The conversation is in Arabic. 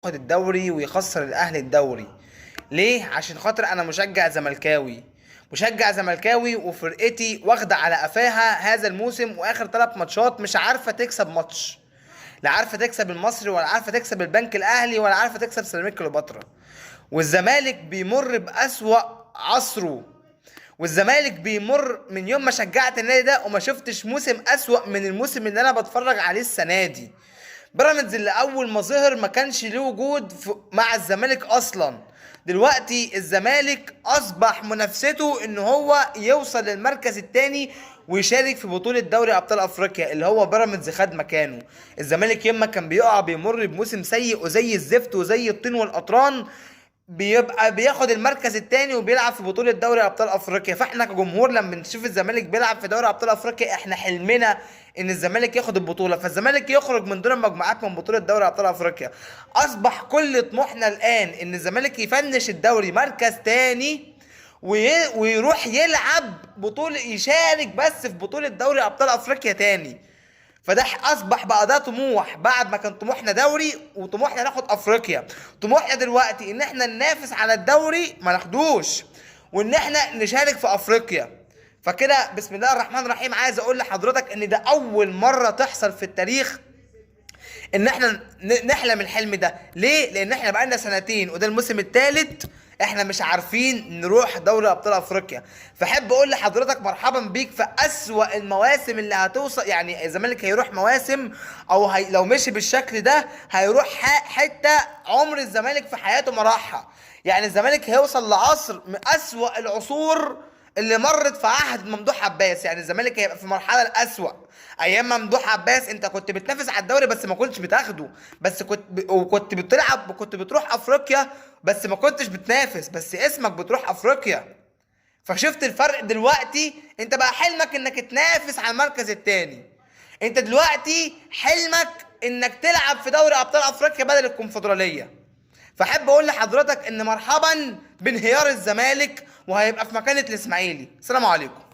ياخد الدوري ويخسر الاهلي الدوري. ليه؟ عشان خاطر انا مشجع زملكاوي. مشجع زملكاوي وفرقتي واخده على قفاها هذا الموسم، واخر 3 ماتشات مش عارفه تكسب ماتش. لا عارفه تكسب المصري، ولا عارفه تكسب البنك الاهلي، ولا عارفه تكسب سيراميكا كليوباترا. والزمالك بيمر بأسوأ عصره. والزمالك بيمر من يوم ما شجعت النادي ده وما شفتش موسم أسوأ من الموسم اللي انا بتفرج عليه السنه دي. بيراميدز اللي اول ما ظهر ما كانش له وجود مع الزمالك اصلا. دلوقتي الزمالك اصبح منافسته ان هو يوصل للمركز الثاني ويشارك في بطولة دوري ابطال افريقيا اللي هو بيراميدز خد مكانه. الزمالك يما كان بيقع بيمر بموسم سيء وزي الزفت وزي الطين والقطران، بيبقى بياخد المركز الثاني وبيلعب في بطولة دوري ابطال افريقيا. فاحنا كجمهور لما نشوف الزمالك بيلعب في دوري ابطال افريقيا احنا حلمنا ان الزمالك ياخد البطولة، فالزمالك يخرج من دور المجموعات من بطولة دوري ابطال افريقيا. اصبح كل طموحنا الان ان الزمالك يفنش الدوري مركز ثاني ويروح يلعب بطولة، يشارك بس في بطولة دوري ابطال افريقيا تاني. فده اصبح بقى ده طموح بعد ما كان طموحنا دوري وطموحنا ناخد افريقيا. طموحنا دلوقتي ان احنا ننافس على الدوري ما ناخدوش، وان احنا نشارك في افريقيا. فكده بسم الله الرحمن الرحيم عايز اقول لحضرتك ان ده اول مرة تحصل في التاريخ ان احنا نحلم الحلم ده. ليه؟ لان احنا بقالنا سنتين وده الموسم الثالث احنا مش عارفين نروح دوري ابطال افريقيا. فاحب اقول لحضرتك مرحبا بيك في اسوأ المواسم اللي هتوصل. يعني الزمالك هيروح مواسم او لو مشي بالشكل ده هيروح حته عمر الزمالك في حياته ما راحها. يعني الزمالك هيوصل لعصر من اسوأ العصور اللي مرت في عهد ممدوح عباس. يعني الزمالك هيبقى في المرحله الاسوأ. ايام ممدوح عباس انت كنت بتنافس على الدوري بس ما كنتش بتاخده، بس وكنت بتلعب وكنت بتروح افريقيا بس ما كنتش بتنافس، بس اسمك بتروح افريقيا. فشفت الفرق دلوقتي؟ انت بقى حلمك انك تنافس على المركز الثاني. انت دلوقتي حلمك انك تلعب في دوري ابطال افريقيا بدل الكونفدراليه. فاحب اقول لحضرتك ان مرحبا بانهيار الزمالك وهيبقى في مكانة الاسماعيلي. السلام عليكم.